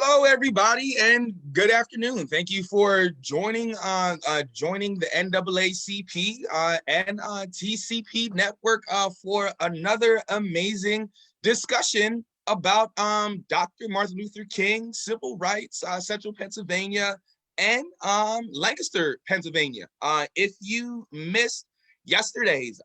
Hello, everybody, and good afternoon. Thank you for joining the NAACP and TCP network for another amazing discussion about Dr. Martin Luther King, civil rights, Central Pennsylvania, and Lancaster, Pennsylvania. If you missed yesterday's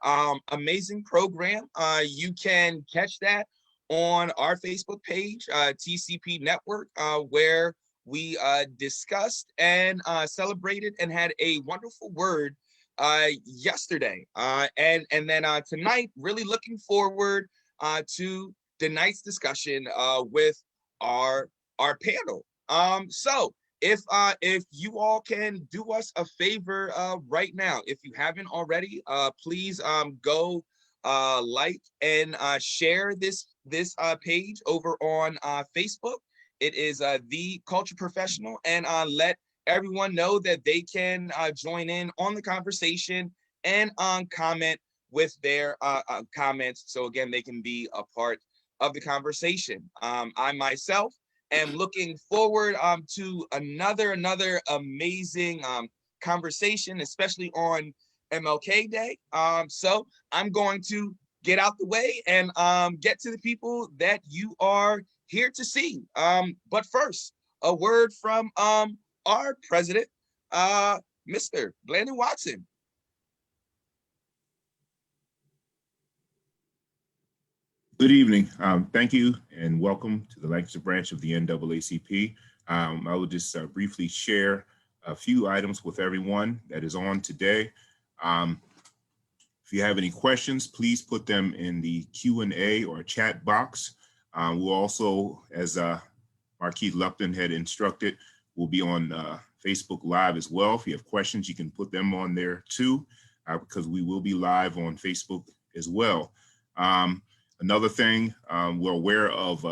amazing program, you can catch that on our Facebook page, TCP Network, where we discussed and celebrated and had a wonderful word yesterday. And then tonight, really looking forward to tonight's discussion with our panel. So if you all can do us a favor right now, if you haven't already, please go like and share this page over on Facebook. It is The Culture Professional, and let everyone know that they can join in on the conversation and comment with their comments. So again, they can be a part of the conversation. I myself am looking forward to another amazing conversation, especially on MLK Day. So I'm going to get out the way and get to the people that you are here to see. But first, a word from our president, Mr. Blandon Watson. Good evening. Thank you and welcome to the Lancaster branch of the NAACP. I will just briefly share a few items with everyone that is on today. If you have any questions, please put them in the Q&A or chat box. We'll also, as Marquise Lupton had instructed, we'll be on Facebook Live as well. If you have questions, you can put them on there too, because we will be live on Facebook as well. Another thing, we're aware of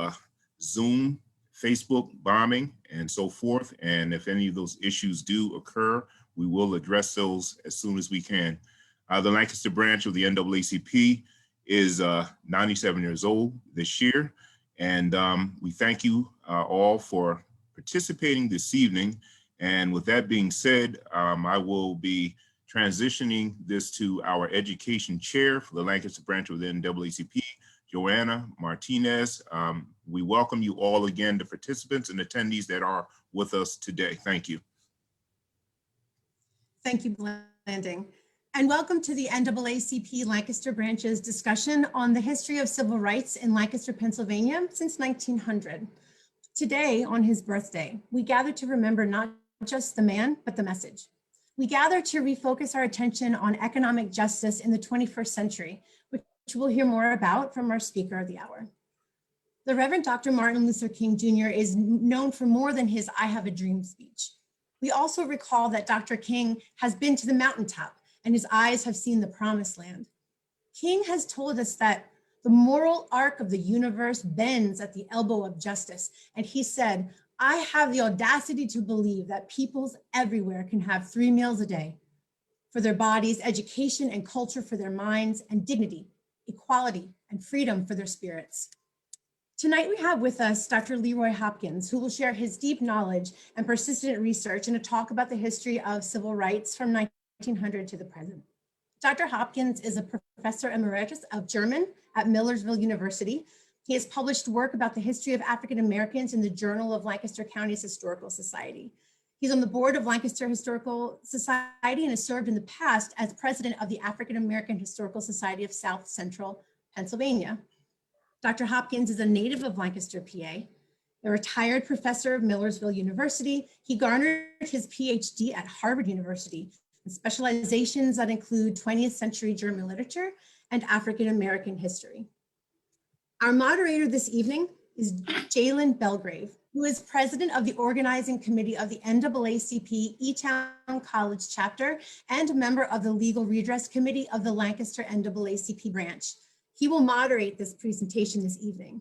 Zoom, Facebook bombing, and so forth. And if any of those issues do occur, we will address those as soon as we can. The Lancaster branch of the NAACP is 97 years old this year. And we thank you all for participating this evening. And with that being said, I will be transitioning this to our education chair for the Lancaster branch of the NAACP, Joanna Martinez. We welcome you all again, the participants and attendees that are with us today. Thank you. Thank you, Blandon. And welcome to the NAACP Lancaster branch's discussion on the history of civil rights in Lancaster, Pennsylvania since 1900. Today, on his birthday, we gather to remember not just the man, but the message. We gather to refocus our attention on economic justice in the 21st century, which we'll hear more about from our speaker of the hour. The Reverend Dr. Martin Luther King Jr. is known for more than his "I Have a Dream" speech. We also recall that Dr. King has been to the mountaintop and his eyes have seen the promised land. King has told us that the moral arc of the universe bends at the elbow of justice. And he said, "I have the audacity to believe that peoples everywhere can have 3 meals a day for their bodies, education and culture for their minds, and dignity, equality, and freedom for their spirits." Tonight we have with us Dr. LeRoy Hopkins, who will share his deep knowledge and persistent research in a talk about the history of civil rights from 1900 to the present. Dr. Hopkins is a professor emeritus of German at Millersville University. He has published work about the history of African Americans in the Journal of Lancaster County's Historical Society. He's on the board of Lancaster Historical Society and has served in the past as president of the African American Historical Society of South Central Pennsylvania. Dr. Hopkins is a native of Lancaster, PA, a retired professor of Millersville University. He garnered his PhD at Harvard University in specializations that include 20th century German literature and African American history. Our moderator this evening is Jalen Belgrave, who is president of the organizing committee of the NAACP E-Town College chapter and a member of the legal redress committee of the Lancaster NAACP branch. He will moderate this presentation this evening.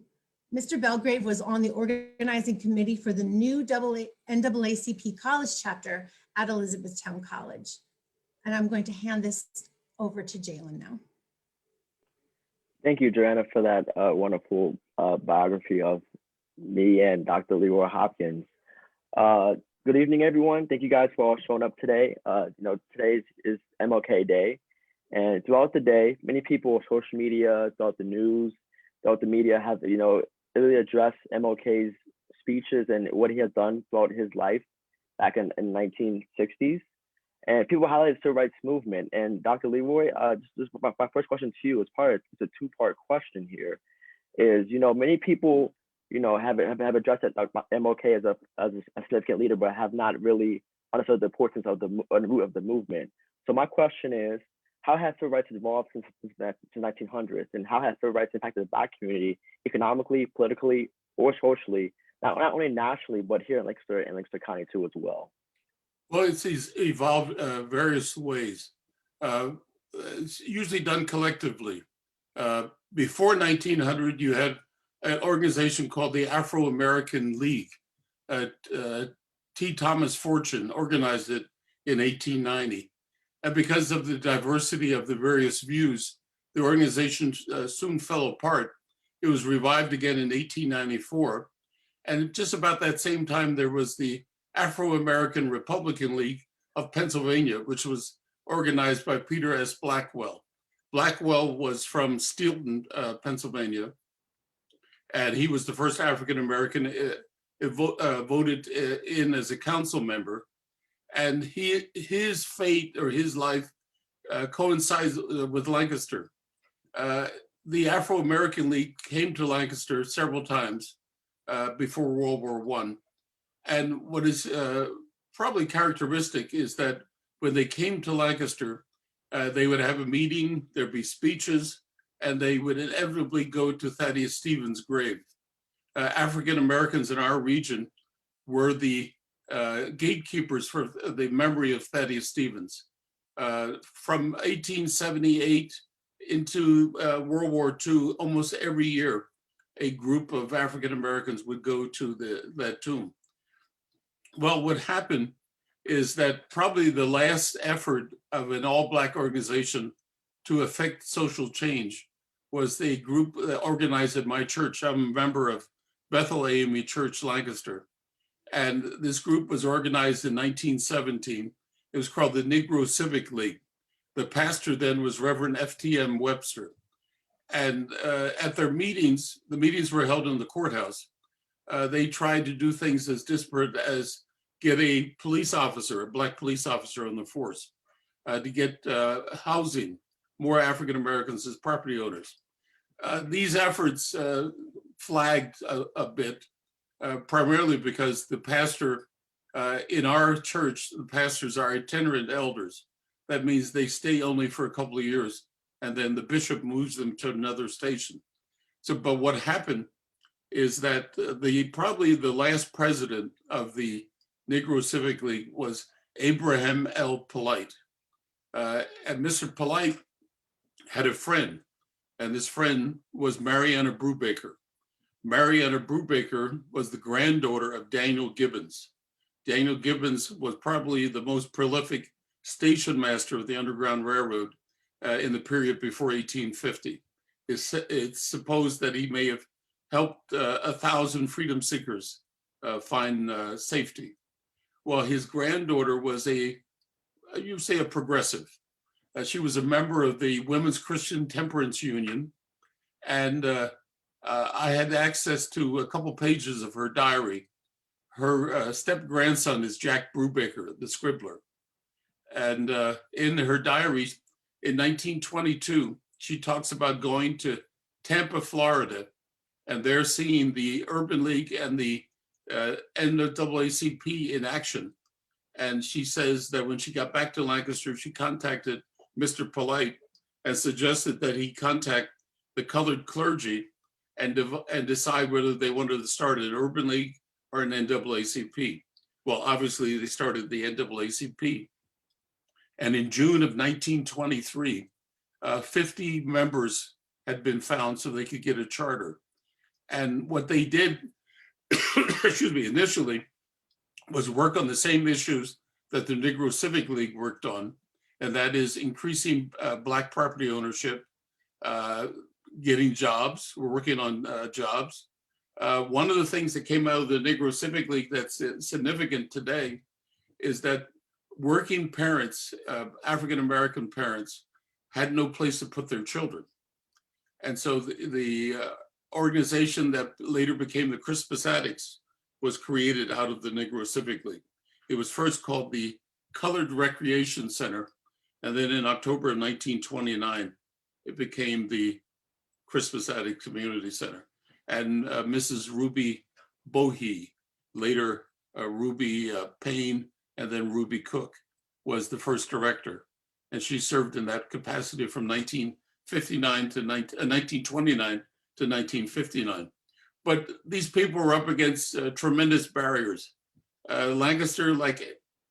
Mr. Belgrave was on the organizing committee for the new NAACP college chapter at Elizabethtown College. And I'm going to hand this over to Jalen now. Thank you, Joanna, for that wonderful biography of me and Dr. LeRoy Hopkins. Good evening, everyone. Thank you guys for all showing up today. Today is MLK Day, and throughout the day, many people on social media, throughout the news, throughout the media have, really addressed MLK's speeches and what he has done throughout his life back in 1960s. And people highlight the civil rights movement. And Dr. LeRoy, just my first question to you is it's a two-part question here. Is many people have addressed that MLK as a significant leader, but have not really understood the importance of the root of the movement. So my question is, how has civil rights evolved since the 1900s, and how has civil rights impacted the Black community economically, politically, or socially, not only nationally, but here in Lancaster and Lancaster County too as well? Well, it's evolved various ways. It's usually done collectively. Before 1900, you had an organization called the Afro-American League. T. Thomas Fortune organized it in 1890. And because of the diversity of the various views, the organization soon fell apart. It was revived again in 1894. And just about that same time, there was the Afro-American Republican League of Pennsylvania, which was organized by Peter S. Blackwell. Blackwell was from Steelton, Pennsylvania, and he was the first African-American voted in as a council member. And his fate or his life coincides with Lancaster. The Afro-American League came to Lancaster several times before World War I. And what is probably characteristic is that when they came to Lancaster, they would have a meeting, there'd be speeches, and they would inevitably go to Thaddeus Stevens' grave. African Americans in our region were the gatekeepers for the memory of Thaddeus Stevens. From 1878 into World War II, almost every year, a group of African Americans would go to that tomb. Well, what happened is that probably the last effort of an all-Black organization to affect social change was the group organized at my church. I'm a member of Bethel AME Church, Lancaster. And this group was organized in 1917. It was called the Negro Civic League. The pastor then was Reverend F.T.M. Webster. And at their meetings, the meetings were held in the courthouse. They tried to do things as disparate as get a police officer, a Black police officer on the force, to get housing, more African Americans as property owners. These efforts flagged a bit, primarily because the pastor in our church, the pastors are itinerant elders. That means they stay only for a couple of years, and then the bishop moves them to another station. So, but what happened is that probably the last president of the Negro Civic League was Abraham L. Polite. And Mr. Polite had a friend, and this friend was Marianna Brubaker. Marianna Brubaker was the granddaughter of Daniel Gibbons. Daniel Gibbons was probably the most prolific station master of the Underground Railroad in the period before 1850. It's supposed that he may have helped 1,000 freedom seekers find safety. Well, his granddaughter was a progressive. She was a member of the Women's Christian Temperance Union, and I had access to a couple pages of her diary. Her step-grandson is Jack Brubaker, the scribbler. And in her diary, in 1922, she talks about going to Tampa, Florida, and there seeing the Urban League and the NAACP in action. And she says that when she got back to Lancaster, she contacted Mr. Polite and suggested that he contact the colored clergy and decide whether they wanted to start an Urban League or an NAACP. Well, obviously they started the NAACP. And in June of 1923, 50 members had been found so they could get a charter. And what they did, excuse me, initially was work on the same issues that the Negro Civic League worked on, and that is increasing Black property ownership, getting jobs. We're working on jobs, One of the things that came out of the Negro Civic League that's significant today is that working parents, African-American parents, had no place to put their children. And so the organization that later became the Crispus Attucks was created out of the Negro Civic League. It was first called the Colored Recreation Center. And then in October of 1929, it became the Crispus Attucks Community Center. And Mrs. Ruby Bohe, later Ruby Payne, and then Ruby Cook, was the first director. And she served in that capacity from 1929 to 1929 to 1959. But these people were up against tremendous barriers. Lancaster, like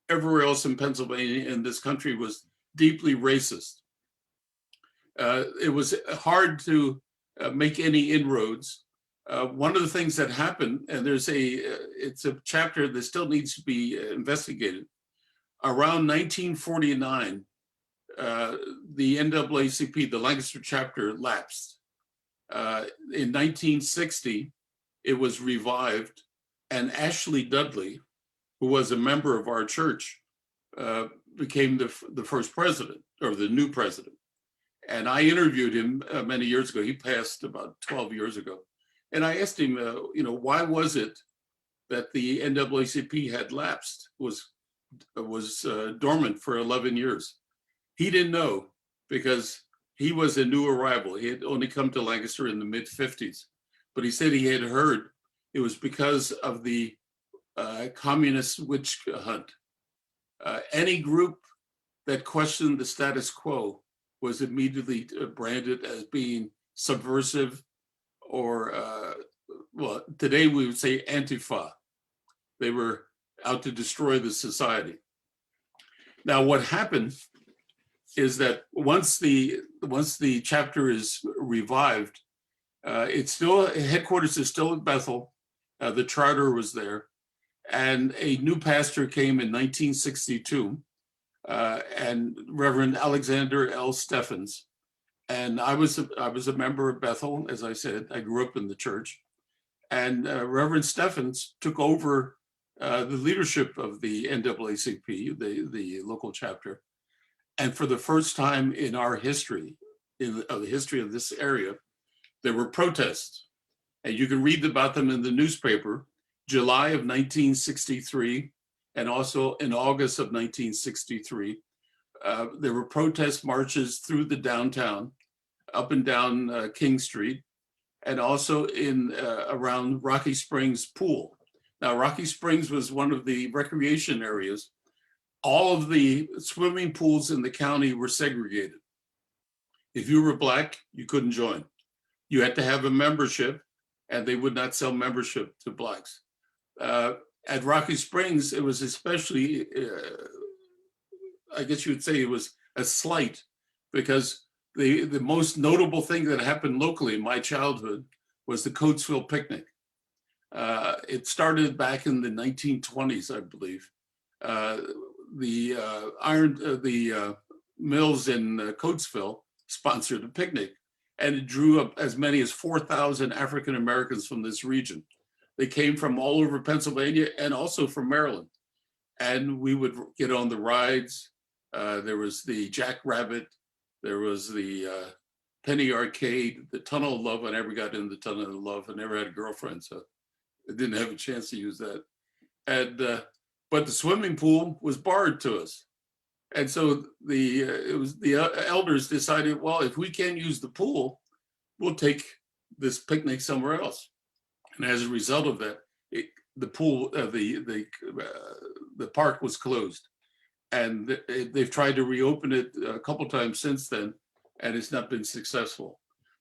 everywhere else in Pennsylvania in this country, was deeply racist. It was hard to make any inroads. One of the things that happened, and it's a chapter that still needs to be investigated. Around 1949, the NAACP, the Lancaster chapter, lapsed. In 1960, it was revived, and Ashley Dudley, who was a member of our church, became the first president, or the new president. And I interviewed him many years ago. He passed about 12 years ago. And I asked him, why was it that the NAACP had lapsed, was dormant for 11 years? He didn't know, because he was a new arrival. He had only come to Lancaster in the mid-50s. But he said he had heard it was because of the communist witch hunt. Any group that questioned the status quo was immediately branded as being subversive, or, well, today we would say Antifa. They were out to destroy the society. Now, what happened is that once the chapter is revived, headquarters is still at Bethel. The charter was there, and a new pastor came in 1962, and Reverend Alexander L. Steffens. And I was a member of Bethel, as I said. I grew up in the church, and Reverend Steffens took over the leadership of the NAACP, the local chapter. And for the first time in our history, in the history of this area, there were protests. And you can read about them in the newspaper, July of 1963, and also in August of 1963. There were protest marches through the downtown, up and down King Street, and also in around Rocky Springs Pool. Now, Rocky Springs was one of the recreation areas. All of the swimming pools in the county were segregated. If you were Black, you couldn't join. You had to have a membership, and they would not sell membership to Blacks. At Rocky Springs, it was especially, I guess you would say it was a slight, because the most notable thing that happened locally in my childhood was the Coatesville picnic. It started back in the 1920s, I believe. The mills in Coatesville sponsored a picnic, and it drew up as many as 4,000 African Americans from this region. They came from all over Pennsylvania and also from Maryland. And we would get on the rides. There was the Jackrabbit, there was the Penny Arcade, the Tunnel of Love. I never got in the Tunnel of Love. I never had a girlfriend, so I didn't have a chance to use that. And but the swimming pool was barred to us. And so the elders decided, well, if we can't use the pool, we'll take this picnic somewhere else. And as a result of that, the park was closed. And they've tried to reopen it a couple times since then, and it's not been successful.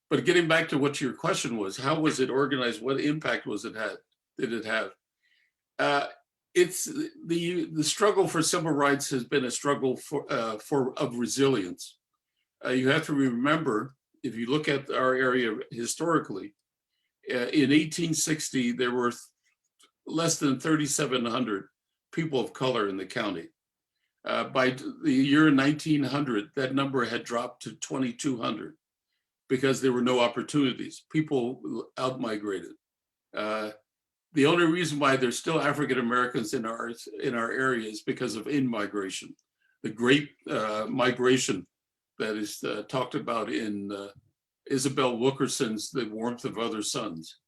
But getting back to what your question was, how was it organized? What impact did it have? It's the struggle for civil rights has been a struggle of resilience. You have to remember, if you look at our area historically, in 1860 there were less than 3,700 people of color in the county. By the year 1900, that number had dropped to 2,200 because there were no opportunities. People out-migrated. The only reason why there's still African Americans in our area is because of in-migration. The great migration that is talked about in Isabel Wilkerson's The Warmth of Other Suns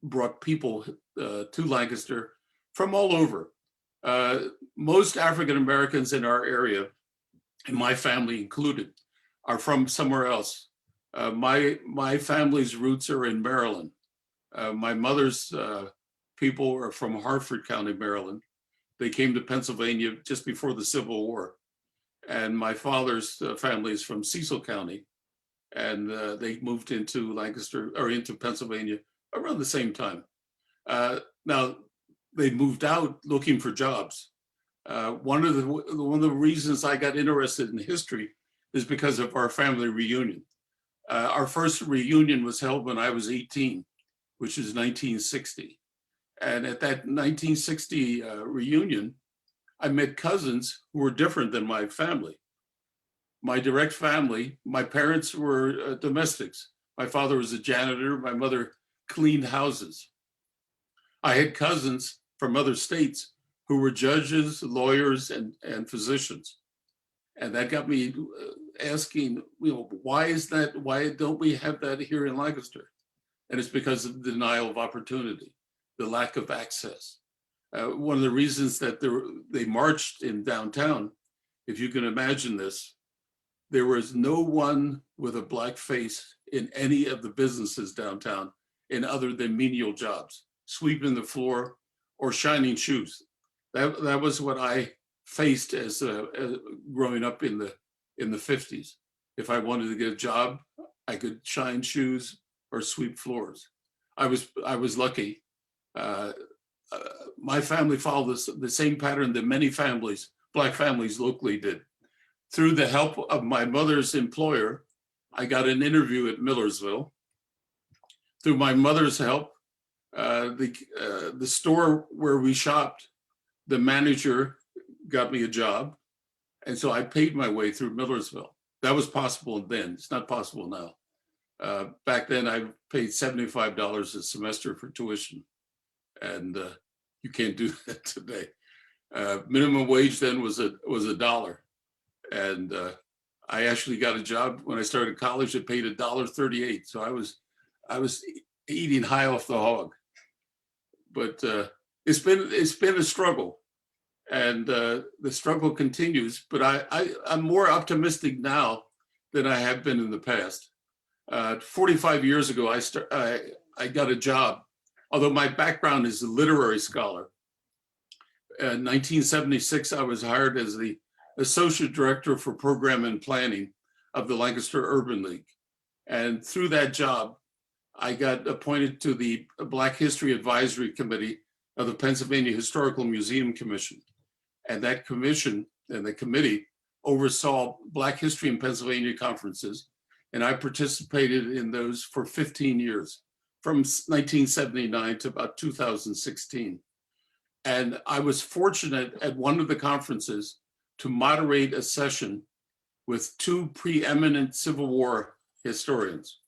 brought people to Lancaster from all over. Most African Americans in our area, and my family included, are from somewhere else. My family's roots are in Maryland. My mother's people are from Harford County, Maryland. They came to Pennsylvania just before the Civil War. And my father's family is from Cecil County. And they moved into Lancaster, or into Pennsylvania around the same time. Now, they moved out looking for jobs. One of the reasons I got interested in history is because of our family reunion. Our first reunion was held when I was 18, which is 1960. And at that 1960 reunion, I met cousins who were different than my family. My direct family, my parents were domestics. My father was a janitor, my mother cleaned houses. I had cousins from other states who were judges, lawyers, and physicians. And that got me asking, why is that? Why don't we have that here in Lancaster? And it's because of the denial of opportunity, the lack of access. One of the reasons that they marched in downtown, if you can imagine this, there was no one with a Black face in any of the businesses downtown in other than menial jobs, sweeping the floor or shining shoes. That was what I faced as growing up in the 50s. If I wanted to get a job, I could shine shoes or sweep floors. I was lucky. My family followed the same pattern that many families, Black families locally did. Through the help of my mother's employer, I got an interview at Millersville. Through my mother's help, the store where we shopped, the manager got me a job. And so I paid my way through Millersville. That was possible then. It's not possible now. Back then, I paid $75 a semester for tuition. And you can't do that today. Minimum wage then was $1. And I actually got a job when I started college that paid $1.38. So I was eating high off the hog. But it's been a struggle, and the struggle continues. But I'm more optimistic now than I have been in the past. 45 years ago, I got a job, although my background is a literary scholar. In 1976, I was hired as the Associate Director for Program and Planning of the Lancaster Urban League. And through that job, I got appointed to the Black History Advisory Committee of the Pennsylvania Historical Museum Commission. And that commission and the committee oversaw Black History in Pennsylvania conferences. And I participated in those for 15 years, from 1979 to about 2016. And I was fortunate at one of the conferences to moderate a session with two preeminent Civil War historians,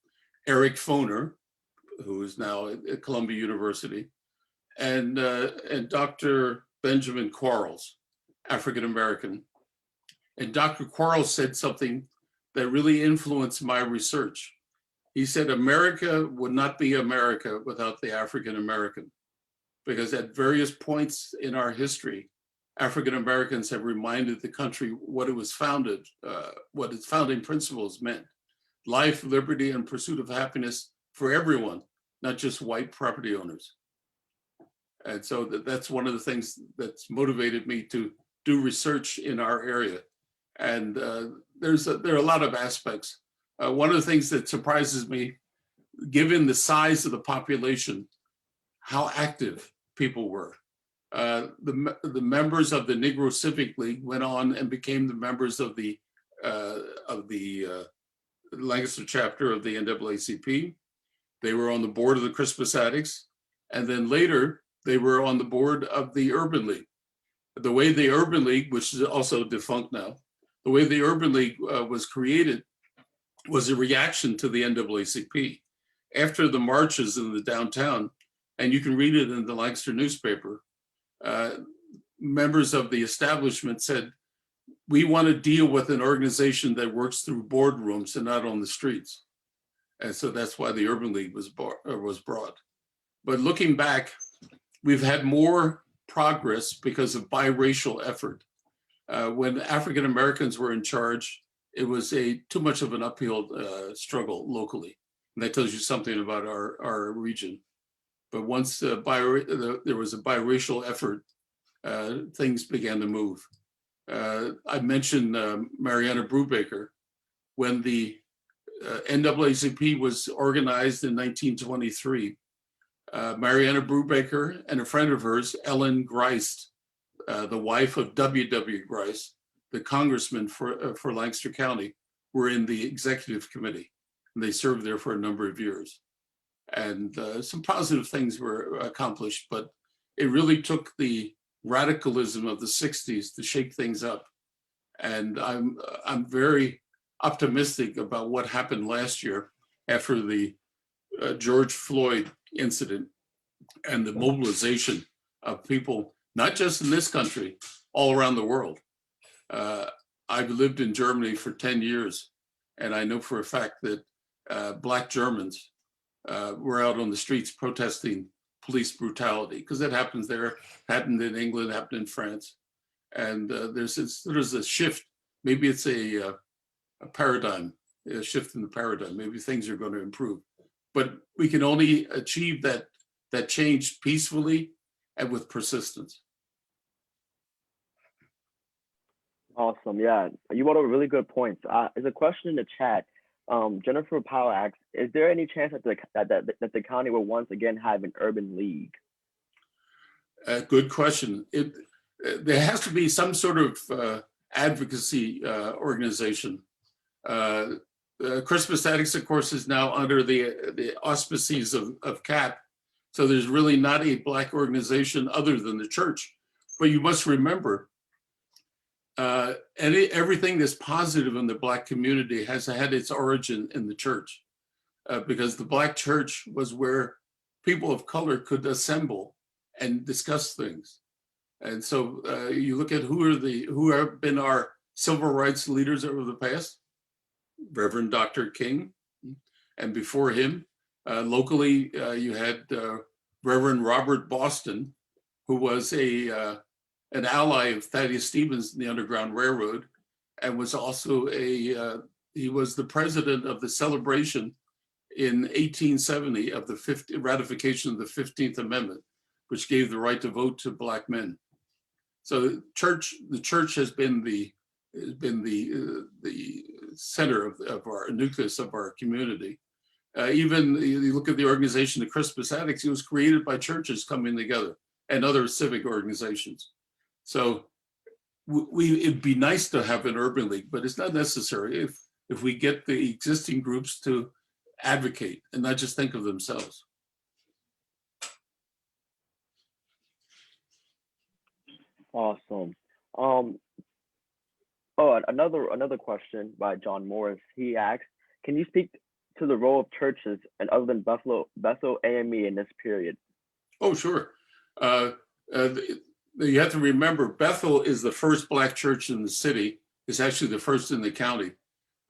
Eric Foner, who is now at Columbia University, and Dr. Benjamin Quarles, African American. And Dr. Quarles said something that really influenced my research. He said, America would not be America without the African American, because at various points in our history, African Americans have reminded the country what it was founded, what its founding principles meant: life, liberty, and pursuit of happiness for everyone, not just white property owners. And so that's one of the things that's motivated me to do research in our area. And there are a lot of aspects. One of the things that surprises me, given the size of the population, how active people were. The members of the Negro Civic League went on and became the members of the Lancaster chapter of the NAACP. They were on the board of the Crispus Attucks, and then later they were on the board of the Urban League. The way the Urban League, which is also defunct now, the way the Urban League was created was a reaction to the NAACP. after the marches in the downtown, and you can read it in the Lancaster newspaper, members of the establishment said, we want to deal with an organization that works through boardrooms and not on the streets. And so that's why the Urban League was brought. But looking back, we've had more progress because of biracial effort. When African Americans were in charge, it was too much of an uphill struggle locally. And that tells you something about our region. But once there was a biracial effort, things began to move. I mentioned Mariana Brubaker. When the NAACP was organized in 1923, Mariana Brubaker and a friend of hers, Ellen Grice, the wife of W.W. Grice, the congressman for Lancaster County, were in the executive committee. And they served there for a number of years. And some positive things were accomplished, but it really took the radicalism of the 60s to shake things up. And I'm very optimistic about what happened last year after the George Floyd incident and the mobilization of people, not just in this country, all around the world. I've lived in Germany for 10 years, and I know for a fact that Black Germans were out on the streets protesting police brutality, because that happens there, happened in England, happened in France. And there's a shift. Maybe it's a paradigm, a shift in the paradigm. Maybe things are going to improve. But we can only achieve that change peacefully and with persistence. Awesome. Yeah, you brought up really good points. There's a question in the chat. Jennifer Powell asks, is there any chance that the county will once again have an urban league? Good question. There has to be some sort of advocacy organization. Christmas Addicts, of course, is now under the auspices of CAP. So there's really not a Black organization other than the church. But you must remember, everything that's positive in the Black community has had its origin in the church, because the Black church was where people of color could assemble and discuss things. And so you look at who have been our civil rights leaders over the past. Reverend Dr. King, and before him, locally, you had Reverend Robert Boston, who was an ally of Thaddeus Stevens in the Underground Railroad, and was also he was the president of the celebration in 1870 of the ratification of the 15th Amendment, which gave the right to vote to Black men. So the church has been the center of our nucleus of our community. Even you look at the organization, the Christmas Addicts, it was created by churches coming together and other civic organizations. So it'd be nice to have an urban league, but it's not necessary if we get the existing groups to advocate and not just think of themselves. Awesome. Another question by John Morris. He asks, can you speak to the role of churches and other than Bethel AME in this period? Oh, sure. You have to remember, Bethel is the first Black church in the city. It's actually the first in the county.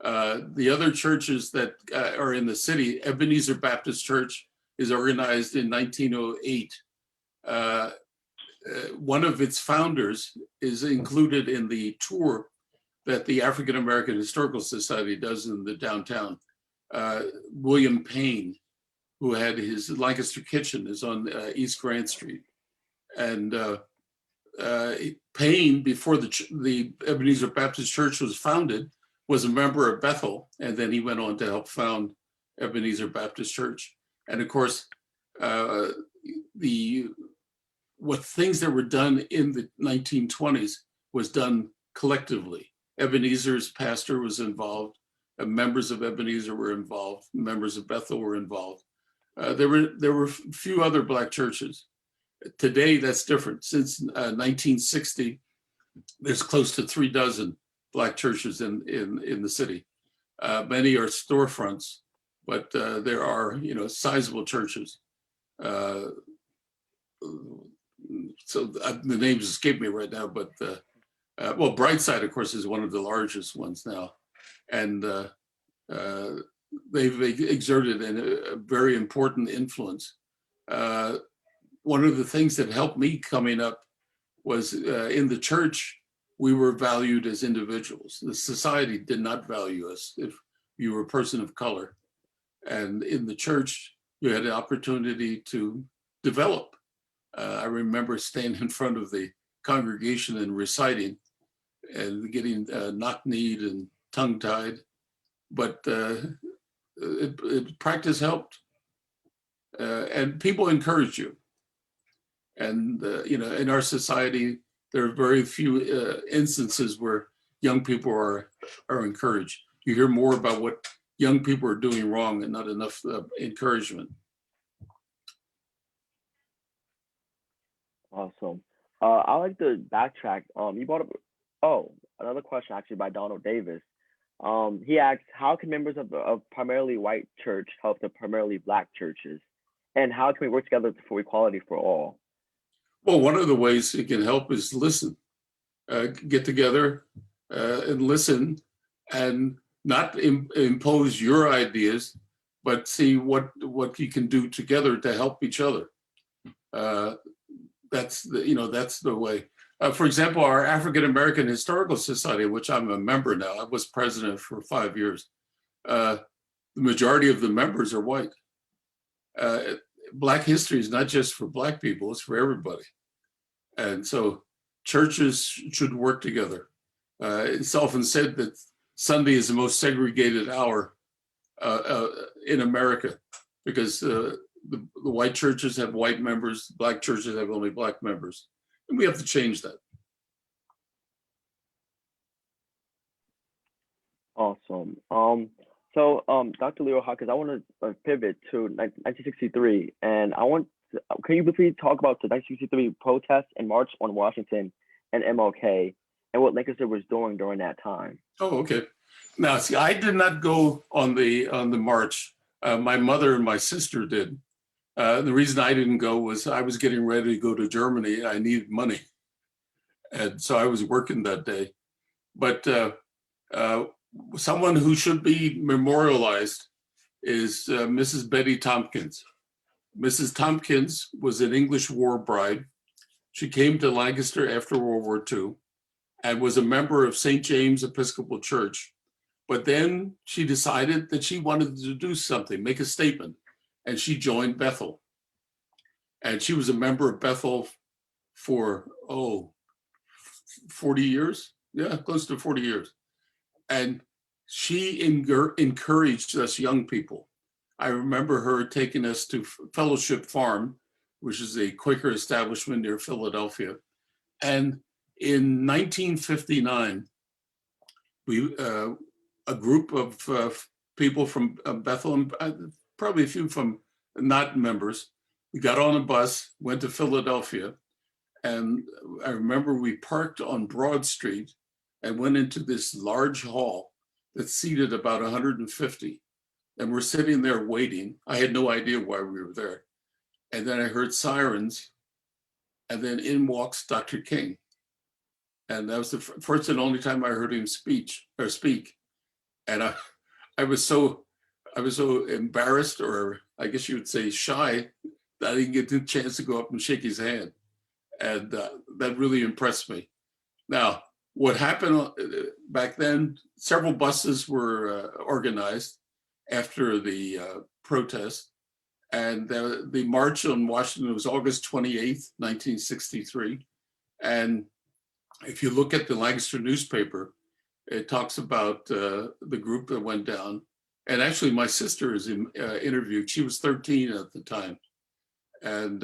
The other churches that are in the city, Ebenezer Baptist Church is organized in 1908. One of its founders is included in the tour that the African American Historical Society does in the downtown. William Payne, who had his Lancaster Kitchen, is on East Grant Street. And Payne, before the Ebenezer Baptist Church was founded, was a member of Bethel, and then he went on to help found Ebenezer Baptist Church. And of course, things that were done in the 1920s was done collectively. Ebenezer's pastor was involved, members of Ebenezer were involved, members of Bethel were involved. There were a few other Black churches. Today, that's different. Since 1960, there's close to 36 Black churches in the city. Many are storefronts, but there are, sizable churches. So the names escape me right now, but well, Brightside, of course, is one of the largest ones now, and they've exerted a very important influence. One of the things that helped me coming up was in the church, we were valued as individuals. The society did not value us if you were a person of color. And in the church, you had the opportunity to develop. I remember staying in front of the congregation and reciting and getting knock-kneed and tongue-tied, but practice helped. And people encourage you. And, in our society, there are very few instances where young people are encouraged. You hear more about what young people are doing wrong and not enough encouragement. Awesome. I like to backtrack. You brought up, another question actually by Donald Davis. He asks, how can members of primarily white church help the primarily Black churches? And how can we work together for equality for all? Well, one of the ways it can help is listen. Get together and listen, and not impose your ideas, but see what you can do together to help each other. That's the way. For example, our African American Historical Society, which I'm a member now, I was president for 5 years. The majority of the members are white. Black history is not just for Black people; it's for everybody. And so churches should work together. It's often said that Sunday is the most segregated hour in America because the white churches have white members, Black churches have only Black members. And we have to change that. Awesome. So Dr. LeRoy Hopkins, I want to pivot to 1963, and can you briefly talk about the 1963 protests and march on Washington and MLK and what Lancaster was doing during that time? Oh, okay. Now, see, I did not go on the march. My mother and my sister did. The reason I didn't go was I was getting ready to go to Germany. I needed money. And so I was working that day. But someone who should be memorialized is Mrs. Betty Tompkins. Mrs. Tompkins was an English war bride. She came to Lancaster after World War II and was a member of St. James Episcopal Church. But then she decided that she wanted to do something, make a statement, and she joined Bethel. And she was a member of Bethel for, 40 years? Yeah, close to 40 years. And she encouraged us young people. I remember her taking us to Fellowship Farm, which is a Quaker establishment near Philadelphia. And in 1959, a group of people from Bethel, and probably a few from not members, we got on a bus, went to Philadelphia, and I remember we parked on Broad Street and went into this large hall that seated about 150. And we're sitting there waiting. I had no idea why we were there. And then I heard sirens, and then in walks Dr. King. And that was the first and only time I heard him speak. And I was so embarrassed, or I guess you would say shy, that I didn't get the chance to go up and shake his hand. And that really impressed me. Now, what happened back then, several buses were organized after the protest. And the March on Washington was August 28th, 1963. And if you look at the Lancaster newspaper, it talks about the group that went down. And actually, my sister is interviewed. She was 13 at the time. And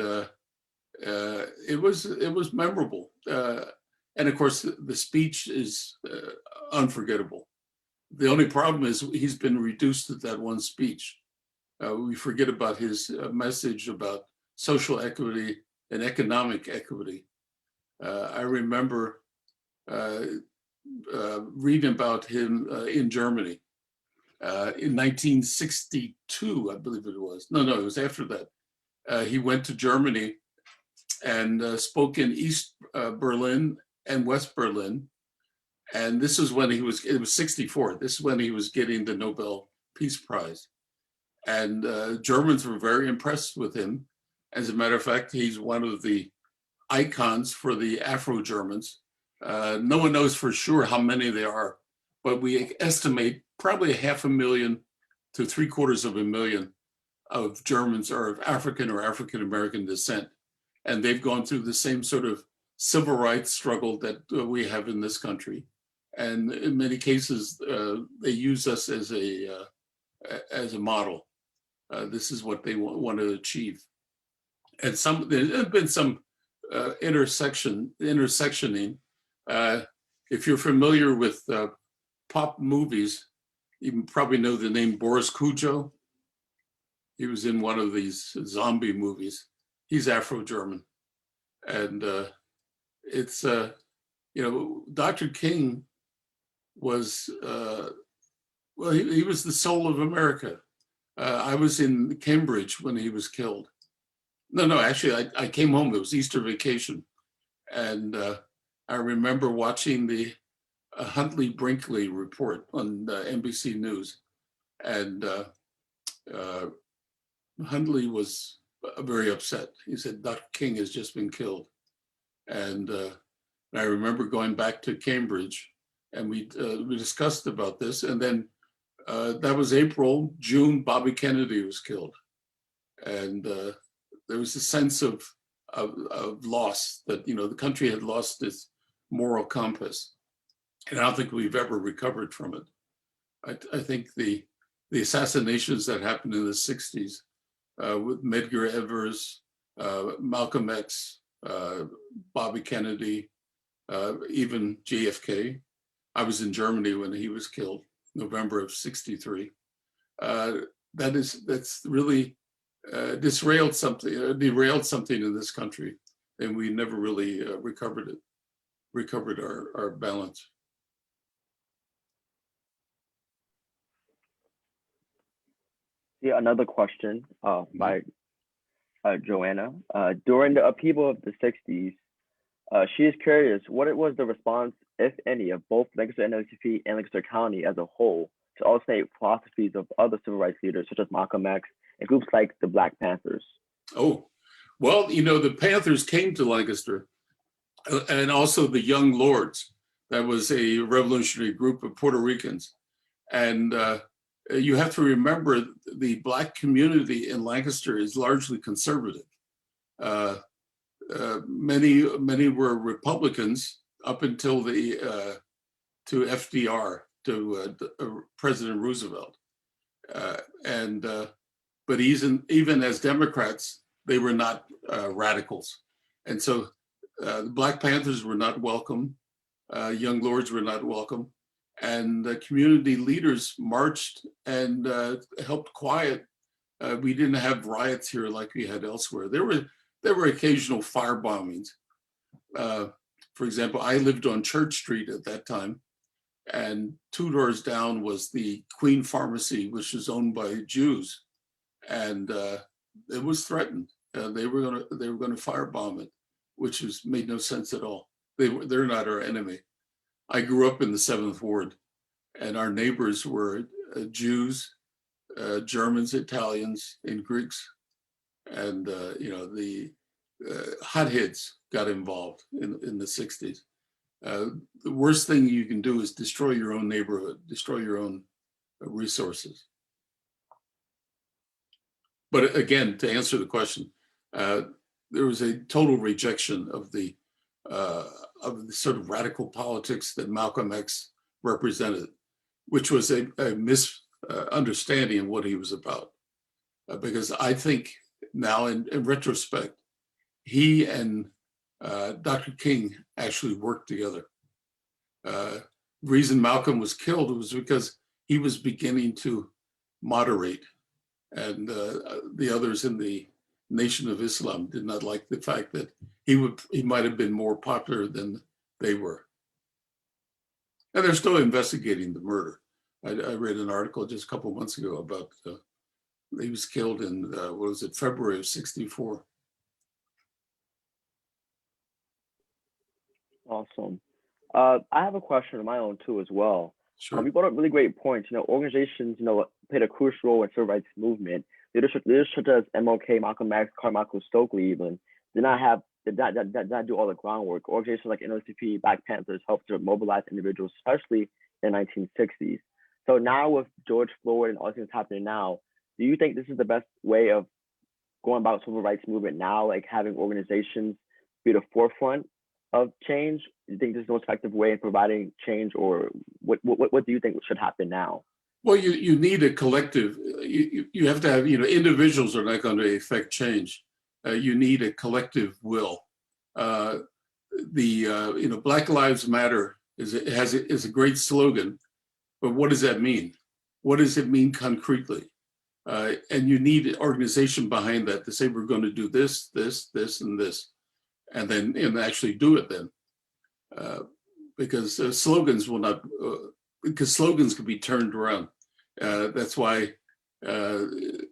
it was memorable. And of course, the speech is unforgettable. The only problem is he's been reduced to that one speech. We forget about his message about social equity and economic equity. I remember reading about him in Germany. In 1962, I believe it was. No, it was after that. He went to Germany and spoke in East Berlin and West Berlin. And this is when it was 64. This is when he was getting the Nobel Peace Prize. And Germans were very impressed with him. As a matter of fact, he's one of the icons for the Afro-Germans. No one knows for sure how many there are, but we estimate probably 500,000 to 750,000 of Germans are of African or African-American descent. And they've gone through the same sort of civil rights struggle that we have in this country. And in many cases, they use us as a model. This is what they want to achieve. And there's been some intersectioning. If you're familiar with pop movies, you probably know the name Boris Cujo. He was in one of these zombie movies. He's Afro-German. And it's, Dr. King was, he was the soul of America. I was in Cambridge when he was killed. No, actually, I came home. It was Easter vacation. And I remember watching the Huntley Brinkley report on NBC News. And Huntley was very upset. He said, Dr. King has just been killed. And I remember going back to Cambridge and we discussed about this. And then that was April. June, Bobby Kennedy was killed. And there was a sense of loss that, the country had lost its moral compass. And I don't think we've ever recovered from it. I think the assassinations that happened in the 60s with Medgar Evers, Malcolm X, Bobby Kennedy, even JFK. I was in Germany when he was killed, November of '63. That's really derailed something in this country, and we never really recovered our balance. Yeah, another question by Joanna. During the upheaval of the 60s, she is curious what was the response, if any, of both Lancaster NAACP and Lancaster County as a whole to alternate philosophies of other civil rights leaders such as Malcolm X and groups like the Black Panthers? Oh, well, the Panthers came to Lancaster and also the Young Lords. That was a revolutionary group of Puerto Ricans. And you have to remember the Black community in Lancaster is largely conservative. Many were Republicans up until to FDR, to President Roosevelt. But even as Democrats, they were not radicals. And so the Black Panthers were not welcome. Young Lords were not welcome. And the community leaders marched and helped quiet. We didn't have riots here like we had elsewhere. There were occasional fire bombings. For example, I lived on Church Street at that time, and 2 doors down was the Queen Pharmacy, which was owned by Jews, and it was threatened. They were going to firebomb it, which made no sense at all. They're not our enemy. I grew up in the 7th Ward, and our neighbors were Jews, Germans, Italians, and Greeks. And, the hotheads got involved in the 60s. The worst thing you can do is destroy your own neighborhood, destroy your own resources. But again, to answer the question, there was a total rejection of the sort of radical politics that Malcolm X represented, which was a misunderstanding of what he was about. Because I think now in retrospect, he and Dr. King actually worked together. Reason Malcolm was killed was because he was beginning to moderate, and the others in the Nation of Islam did not like the fact that he might have been more popular than they were. And they're still investigating the murder. I read an article just a couple of months ago about he was killed in, what was it, February of '64. Awesome. I have a question of my own too as well. Sure. You brought up really great points. Organizations, played a crucial role in civil rights movement. Leaders such as MLK, Malcolm X, Carmichael Stokely even did not do all the groundwork. Organizations like NAACP, Black Panthers helped to mobilize individuals, especially in the 1960s. So now with George Floyd and all things happening now, do you think this is the best way of going about civil rights movement now, like having organizations be the forefront of change? Do you think this is the most effective way in providing change, or what do you think should happen now? Well, you need a collective. You have to have, individuals are not going to affect change. You need a collective will. Black Lives Matter is a great slogan, but what does that mean? What does it mean concretely? And you need an organization behind that to say we're going to do this, this, this, and this, and then actually do it then, because slogans will not. Because slogans can be turned around. That's why the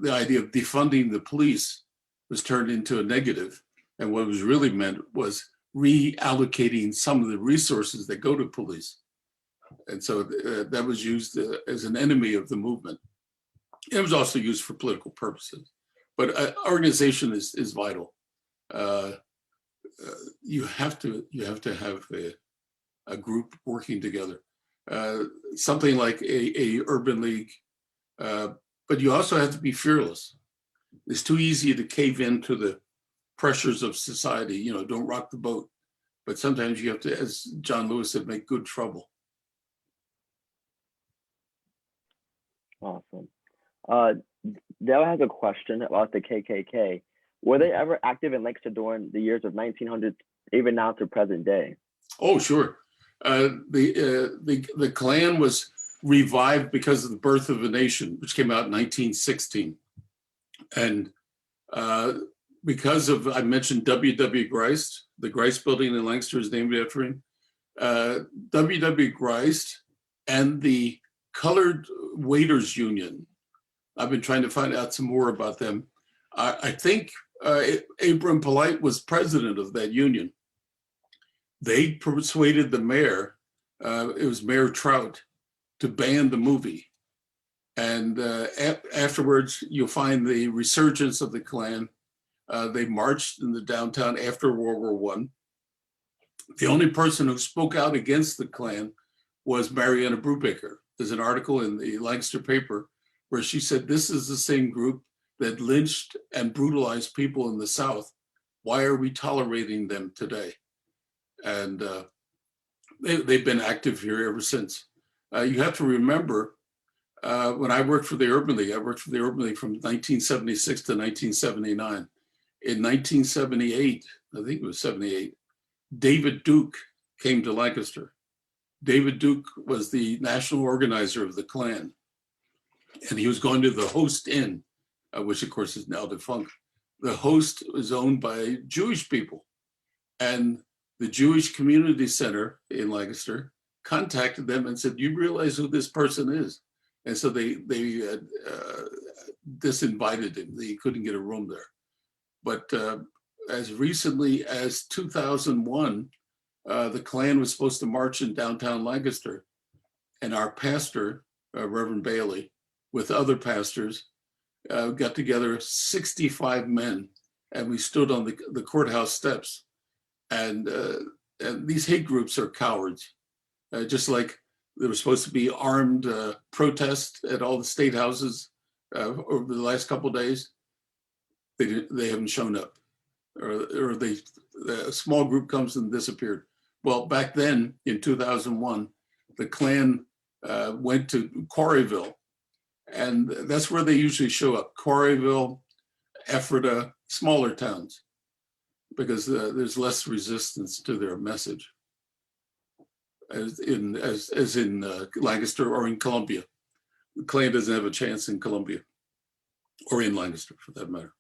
idea of defunding the police was turned into a negative. And what was really meant was reallocating some of the resources that go to police. And so that was used as an enemy of the movement. It was also used for political purposes. But organization is vital. You have to have a group working together. Something like a urban league, but you also have to be fearless. It's too easy to cave into the pressures of society, don't rock the boat. But sometimes you have to, as John Lewis said, make good trouble. Awesome. Dale has a question about the KKK. Were they ever active in Lancaster during the years of 1900, even now to present day? Oh, sure. The Klan was revived because of the Birth of a Nation, which came out in 1916. And because of, I mentioned W.W. Grice, the Grice building in Lancaster is named after him. W.W. Grice and the Colored Waiters Union, I've been trying to find out some more about them. I think Abram Polite was president of that union. They persuaded the mayor, it was Mayor Trout, to ban the movie. And afterwards, you'll find the resurgence of the Klan. They marched in the downtown after World War I. The only person who spoke out against the Klan was Mariana Brubaker. There's an article in the Lancaster paper where she said, this is the same group that lynched and brutalized people in the South. Why are we tolerating them today? And they've been active here ever since. You have to remember, when I worked for the Urban League, I worked for the Urban League from 1976 to 1979. In 1978, I think it was 78, David Duke came to Lancaster. David Duke was the national organizer of the Klan. And he was going to the Host Inn, which of course is now defunct. The Host was owned by Jewish people. And the Jewish Community Center in Lancaster contacted them and said, "Do you realize who this person is?" And so they disinvited him. He couldn't get a room there. But as recently as 2001, the Klan was supposed to march in downtown Lancaster. And our pastor, Reverend Bailey, with other pastors, got together 65 men, and we stood on the courthouse steps. And these hate groups are cowards. Just like there was supposed to be armed protests at all the state houses over the last couple of days, they haven't shown up, or a small group comes and disappeared. Well, back then in 2001, the Klan went to Quarryville, and that's where they usually show up. Quarryville, Ephrata, smaller towns, because there's less resistance to their message, as in Lancaster or in Columbia. The Klan doesn't have a chance in Columbia, or in Lancaster for that matter.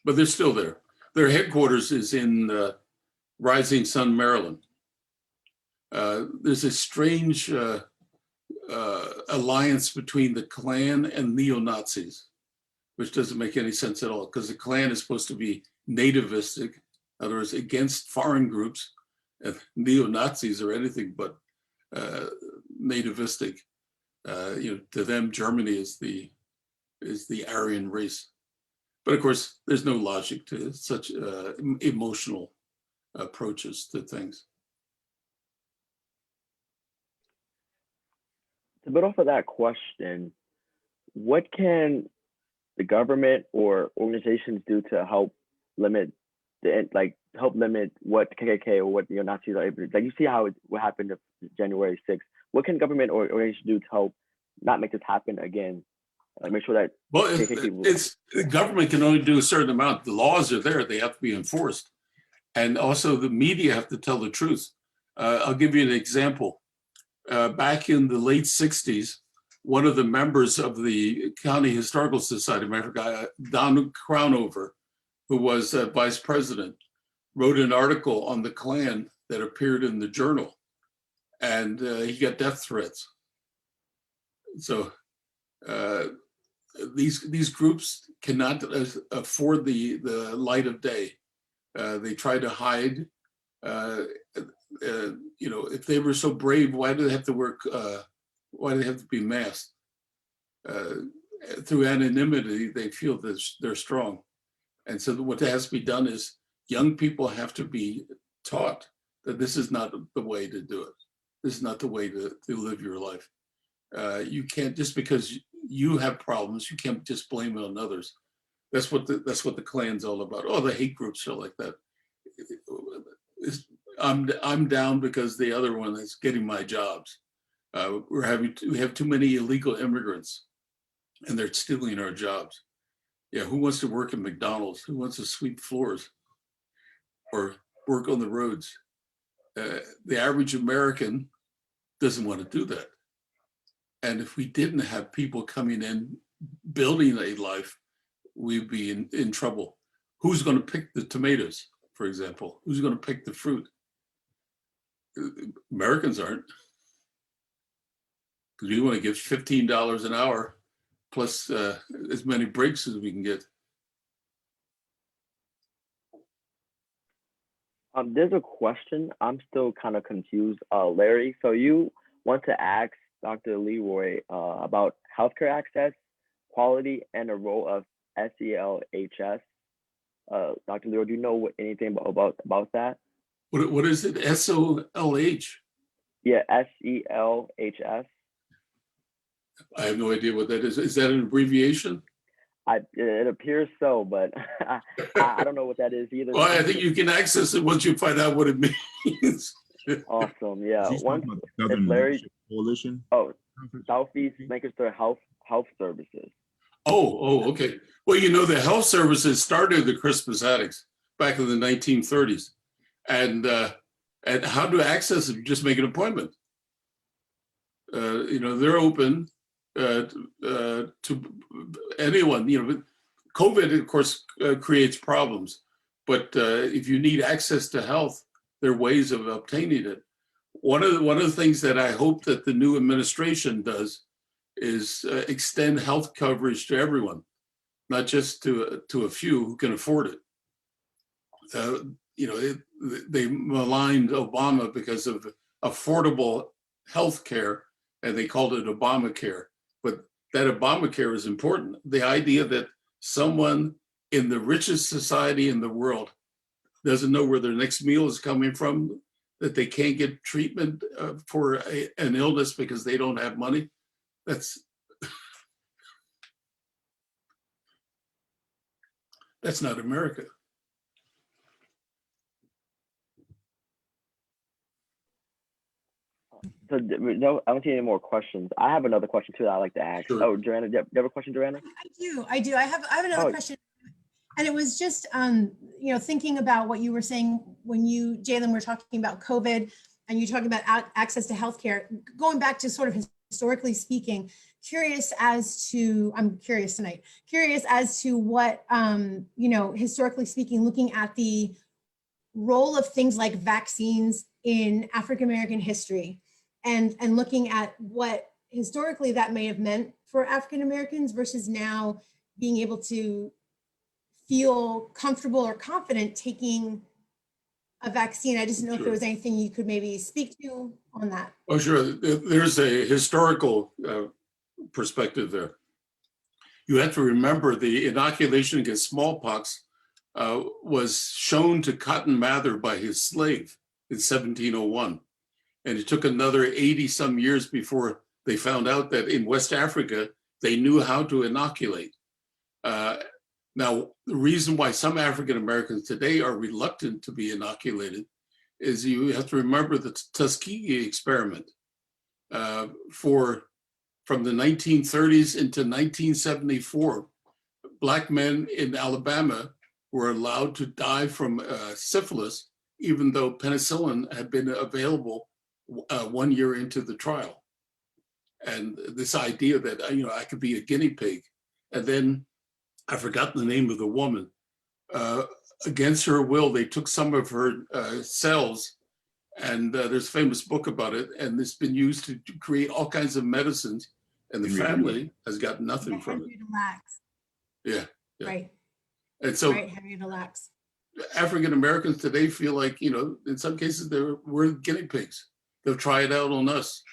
But they're still there. Their headquarters is in Rising Sun, Maryland. there's a strange alliance between the Klan and neo-Nazis, which doesn't make any sense at all, because the Klan is supposed to be nativistic, in other words, against foreign groups, and neo-Nazis are anything but nativistic. To them, Germany is the Aryan race. But of course, there's no logic to such emotional approaches to things. To build off of that question, what can the government or organizations do to help limit what KKK or what Nazis are able to, like you see what happened to January 6th. What can government or organizations do to help not make this happen again? Like make sure that the government can only do a certain amount. The laws are there; they have to be enforced, and also the media have to tell the truth. I'll give you an example. Back in the late 60s, one of the members of the County Historical Society, Don Crownover, who was vice president, wrote an article on the Klan that appeared in the Journal, and he got death threats. So these groups cannot afford the light of day. They try to hide. If they were so brave, why do they have to work? Why do they have to be masked? Through anonymity, they feel that they're strong. And so what has to be done is young people have to be taught that this is not the way to do it. This is not the way to live your life. You can't, just because you have problems, you can't just blame it on others. That's what the Klan's all about. Oh, the hate groups are like that. I'm down because the other one is getting my jobs. We have too many illegal immigrants, and they're stealing our jobs. Yeah, who wants to work at McDonald's? Who wants to sweep floors or work on the roads? The average American doesn't want to do that. And if we didn't have people coming in building a life, we'd be in trouble. Who's going to pick the tomatoes, for example? Who's going to pick the fruit? Americans aren't, because we want to give $15 an hour plus as many breaks as we can get. There's a question. I'm still kind of confused. Larry, so you want to ask Dr. LeRoy about healthcare access, quality, and the role of SELHS. Dr. LeRoy, do you know anything about that? What is it? SOLH? Yeah, SELHS. I have no idea what that is. Is that an abbreviation? It appears so, but I don't know what that is either. Well, I think you can access it once you find out what it means. Awesome, yeah. Once Larry Coalition. Oh, Southeast Lancaster Health Services. Oh, okay. Well, the health services started the Christmas Addicts back in the 1930s, and how to access it? Just make an appointment. They're open to anyone. COVID, of course, creates problems, but if you need access to health, there are ways of obtaining it. One of the things that I hope that the new administration does is extend health coverage to everyone, not just to a few who can afford it. They maligned Obama because of affordable health care, and they called it Obamacare. But that Obamacare is important. The idea that someone in the richest society in the world doesn't know where their next meal is coming from, that they can't get treatment for an illness because they don't have money, that's not America. So no, I don't see any more questions. I have another question too that I'd like to ask. Sure. Oh, Joanna, do you have a question, Joanna? I do. I have another question. And it was just, thinking about what you were saying when Jalen, were talking about COVID, and you talking about access to healthcare, going back to sort of historically speaking, curious as to what, historically speaking, looking at the role of things like vaccines in African American history, and looking at what historically that may have meant for African Americans versus now being able to feel comfortable or confident taking a vaccine. I just didn't know if there was anything you could maybe speak to on that. Oh, sure. There's a historical perspective there. You have to remember the inoculation against smallpox was shown to Cotton Mather by his slave in 1701. And it took another 80 some years before they found out that in West Africa, they knew how to inoculate. Now, the reason why some African Americans today are reluctant to be inoculated is you have to remember the Tuskegee experiment from the 1930s into 1974. Black men in Alabama were allowed to die from syphilis, even though penicillin had been available 1 year into the trial. And this idea that, I could be a guinea pig. And then I forgot the name of the woman. Against her will, they took some of her cells, and there's a famous book about it, and it's been used to create all kinds of medicines, and the family has got nothing from it. Yeah. Right. And so Henrietta Lacks. African Americans today feel like, in some cases we're guinea pigs. They'll try it out on us.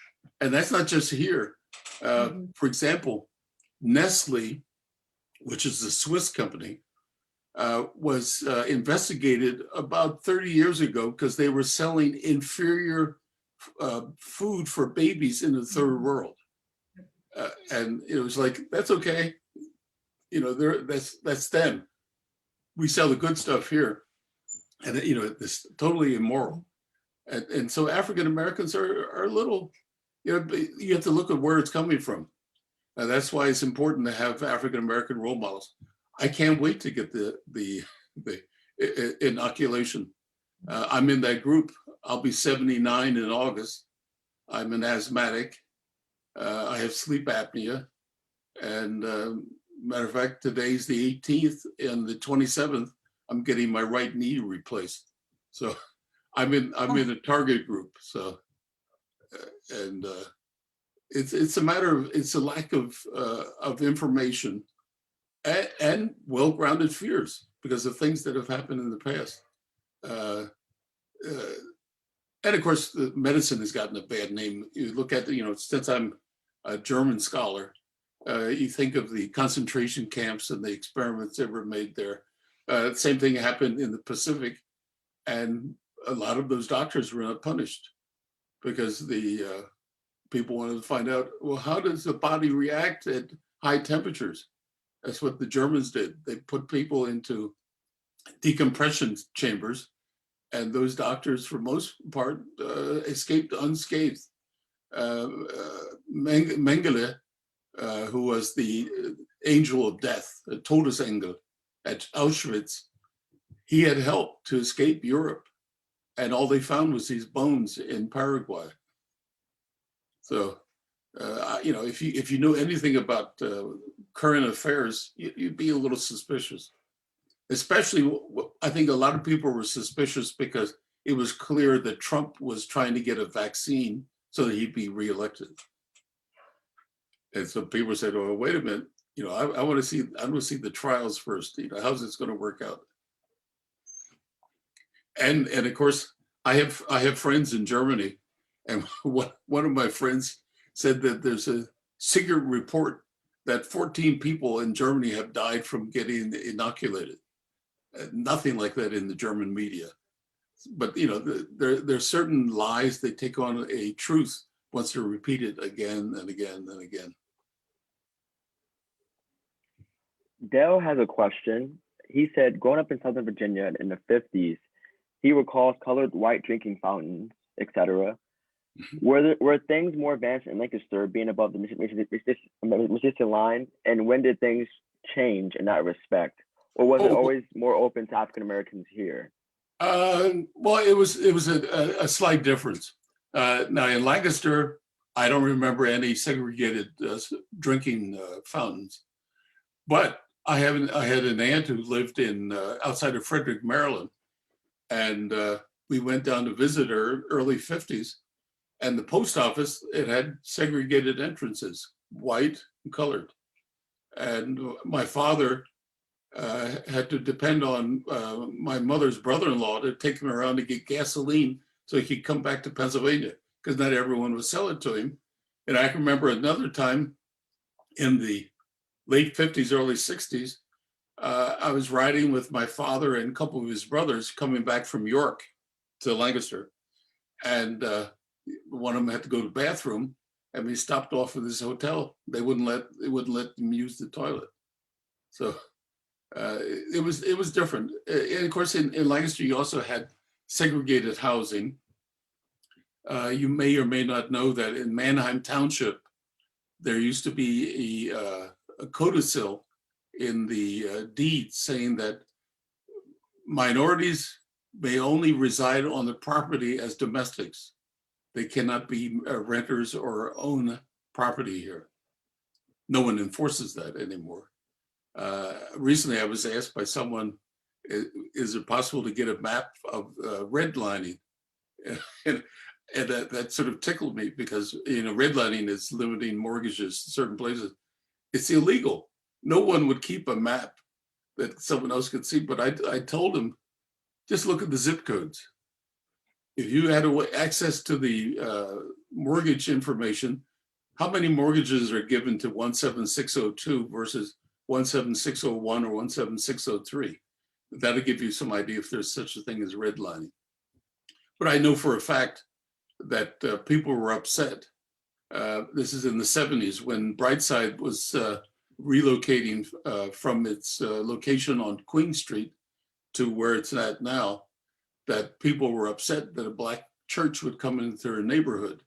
And that's not just here. For example, Nestle, which is a Swiss company, was investigated about 30 years ago because they were selling inferior food for babies in the third world. And it was like, that's okay. That's them. We sell the good stuff here. And, it's totally immoral. And so African Americans are a little, you have to look at where it's coming from. And that's why it's important to have African American role models. I can't wait to get the inoculation. I'm in that group. I'll be 79 in August. I'm an asthmatic. I have sleep apnea. And matter of fact, today's the 18th, and the 27th, I'm getting my right knee replaced. So I'm in a target group. So, and it's a matter of, it's a lack of information and well-grounded fears because of things that have happened in the past. And of course, the medicine has gotten a bad name. You look at, since I'm a German scholar, you think of the concentration camps and the experiments that were made there. Same thing happened in the Pacific, and a lot of those doctors were not punished because the people wanted to find out, well, how does the body react at high temperatures? That's what the Germans did. They put people into decompression chambers, and those doctors, for most part, escaped unscathed. Mengele, who was the angel of death, Todesengel at Auschwitz, he had helped to escape Europe, and all they found was these bones in Paraguay. So, if you know anything about current affairs, you'd be a little suspicious. Especially, I think a lot of people were suspicious because it was clear that Trump was trying to get a vaccine so that he'd be reelected. And so people said, "Oh, wait a minute, I want to see the trials first. How's this going to work out?" And of course, I have friends in Germany, and one of my friends said that there's a secret report that 14 people in Germany have died from getting inoculated. Nothing like that in the German media. But there's certain lies that take on a truth once they're repeated again and again and again. Dale has a question. He said, growing up in Southern Virginia in the 50s, he recalls colored white drinking fountains, etc. Were things more advanced in Lancaster, being above the Mississippi line? And when did things change in that respect? Or was it always more open to African Americans here? Well, it was a slight difference. Now in Lancaster, I don't remember any segregated drinking fountains, but I had an aunt who lived in outside of Frederick, Maryland, and we went down to visit her, early 50s, and the post office, it had segregated entrances, white and colored. And my father had to depend on my mother's brother-in-law to take him around to get gasoline so he could come back to Pennsylvania, because not everyone would sell it to him. And I can remember another time in the late 50s, early 60s, I was riding with my father and a couple of his brothers coming back from York to Lancaster. And one of them had to go to the bathroom, and we stopped off at this hotel. They wouldn't let them use the toilet. So it was different. And of course, in Lancaster, you also had segregated housing. You may or may not know that in Manheim Township, there used to be a codicil in the deed saying that minorities may only reside on the property as domestics. They cannot be renters or own property here. No one enforces that anymore. Recently, I was asked by someone, is it possible to get a map of redlining? And that sort of tickled me, because redlining is limiting mortgages to certain places. It's illegal. No one would keep a map that someone else could see. But I told him, just look at the zip codes. If you had access to the mortgage information, how many mortgages are given to 17602 versus 17601 or 17603? That'll give you some idea if there's such a thing as redlining. But I know for a fact that people were upset. This is in the 70s when Brightside was relocating from its location on Queen Street to where it's at now, that people were upset that a Black church would come into their neighborhood.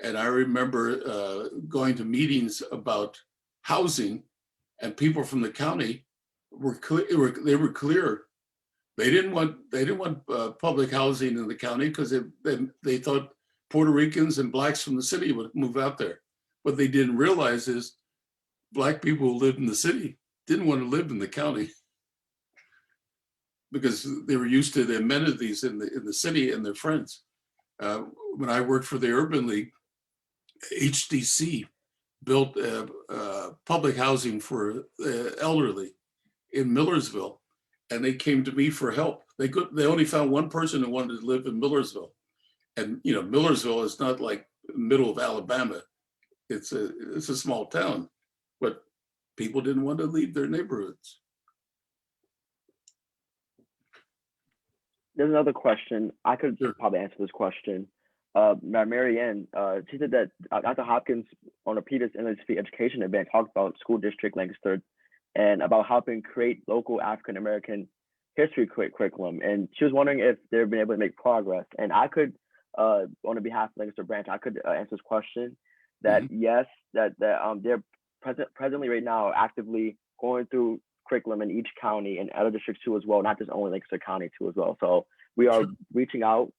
And I remember going to meetings about housing, and people from the county were clear. They were clear. They didn't want public housing in the county because they thought Puerto Ricans and Blacks from the city would move out there. What they didn't realize is Black people who lived in the city didn't want to live in the county because they were used to the amenities in the city and their friends. When I worked for the Urban League, HDC built public housing for elderly in Millersville, and they came to me for help. They only found one person who wanted to live in Millersville, and Millersville is not like the middle of Alabama. It's a small town, but people didn't want to leave their neighborhoods. There's another question. I could Sure. probably answer this question. Mary Ann, she said that Dr. Hopkins on a previous NAACP education event talked about school district Lancaster and about helping create local African American history curriculum. And she was wondering if they've been able to make progress. And I could, on the behalf of Lancaster branch, I could answer this question. That yes, that they're presently right now actively going through curriculum in each county and other districts too as well, not just only Lancaster County too as well. So we are reaching out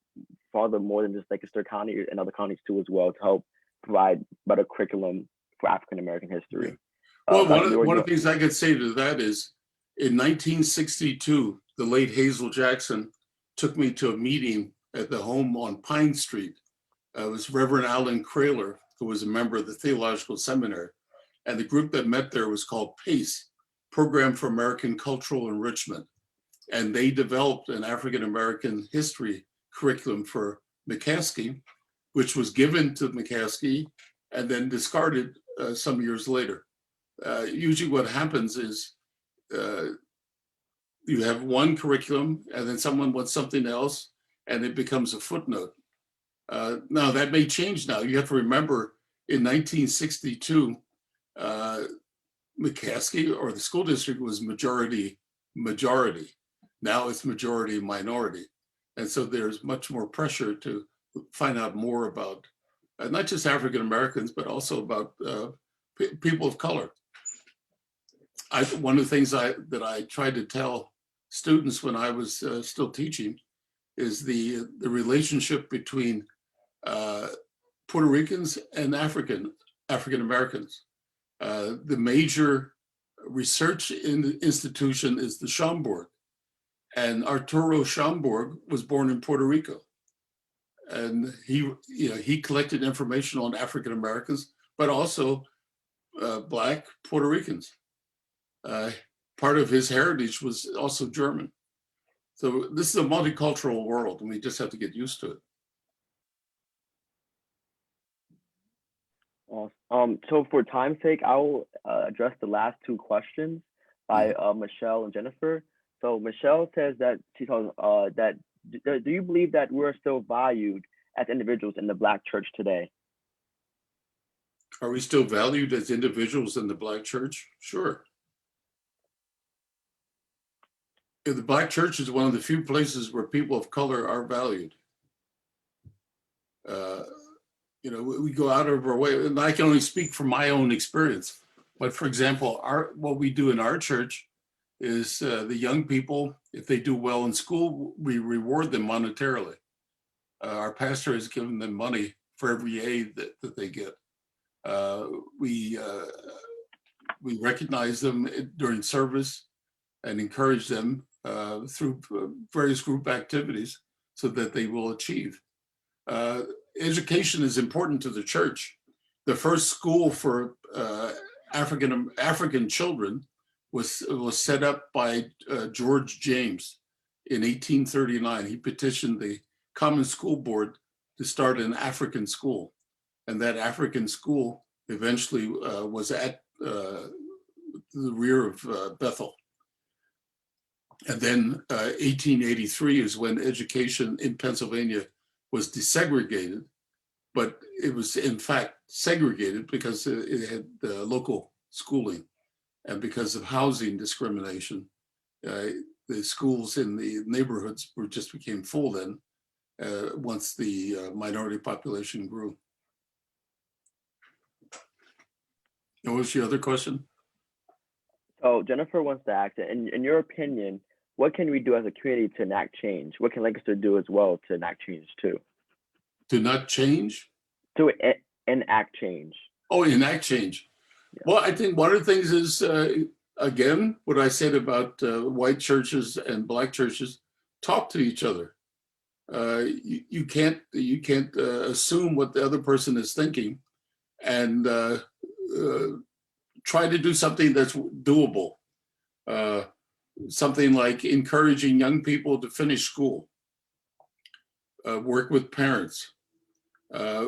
farther more than just Lancaster County and other counties too as well to help provide better curriculum for African American history. Well, one of the things I could say to that is, in 1962, the late Hazel Jackson took me to a meeting at the home on Pine Street. It was Reverend Alan Kraler, who was a member of the Theological Seminary. And the group that met there was called PACE, Program for American Cultural Enrichment. And they developed an African American history curriculum for McCaskey, which was given to McCaskey and then discarded some years later. Usually what happens is you have one curriculum and then someone wants something else and it becomes a footnote. Now that may change now. You have to remember in 1962, McCaskey or the school district was majority. Now it's majority minority. And so there's much more pressure to find out more about not just African Americans, but also about people of color. One of the things that I tried to tell students when I was still teaching is the relationship between Puerto Ricans and African Americans. The major research institution is the Schomburg, And Arturo Schomburg was born in Puerto Rico. And he collected information on African Americans, but also Black Puerto Ricans. Part of his heritage was also German. So this is a multicultural world, and we just have to get used to it. Awesome. So for time's sake, I will address the last two questions by Michelle and Jennifer. So Michelle says that she told that do you believe that we're still valued as individuals in the Black church today? Are we still valued as individuals in the Black church? Sure. The Black church is one of the few places where people of color are valued. We go out of our way, and I can only speak from my own experience. But for example, what we do in our church is the young people, if they do well in school, we reward them monetarily. Our pastor has given them money for every A that they get. We recognize them during service and encourage them through various group activities so that they will achieve. Education is important to the church. The first school for African children was set up by George James in 1839. He petitioned the Common School Board to start an African school. And that African school eventually was at the rear of Bethel. And then 1883 is when education in Pennsylvania was desegregated, but it was in fact segregated because it had local schooling, and because of housing discrimination, the schools in the neighborhoods just became full then once the minority population grew. And what was your other question? So Jennifer wants to ask, in your opinion, what can we do as a community to enact change? What can Lancaster do as well to enact change too? To not change? To enact change. Oh, enact change. Yeah. Well, I think one of the things is, again, what I said about white churches and Black churches, talk to each other. You can't assume what the other person is thinking, and try to do something that's doable. Something like encouraging young people to finish school, work with parents.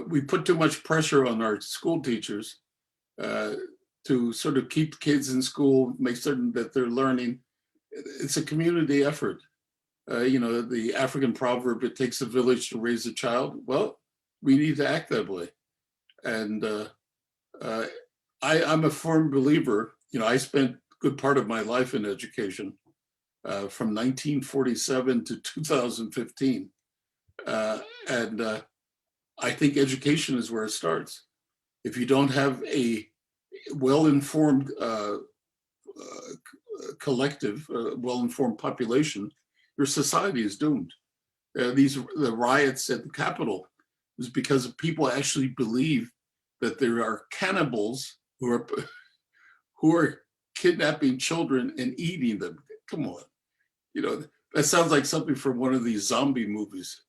We put too much pressure on our school teachers to sort of keep kids in school, make certain that they're learning. It's a community effort. The African proverb, it takes a village to raise a child. Well, we need to act that way. And I'm a firm believer, I spent a good part of my life in education from 1947 to 2015. And I think education is where it starts. If you don't have a well-informed collective, well-informed population, your society is doomed. The riots at the Capitol was because of people actually believe that there are cannibals who are kidnapping children and eating them. Come on, that sounds like something from one of these zombie movies.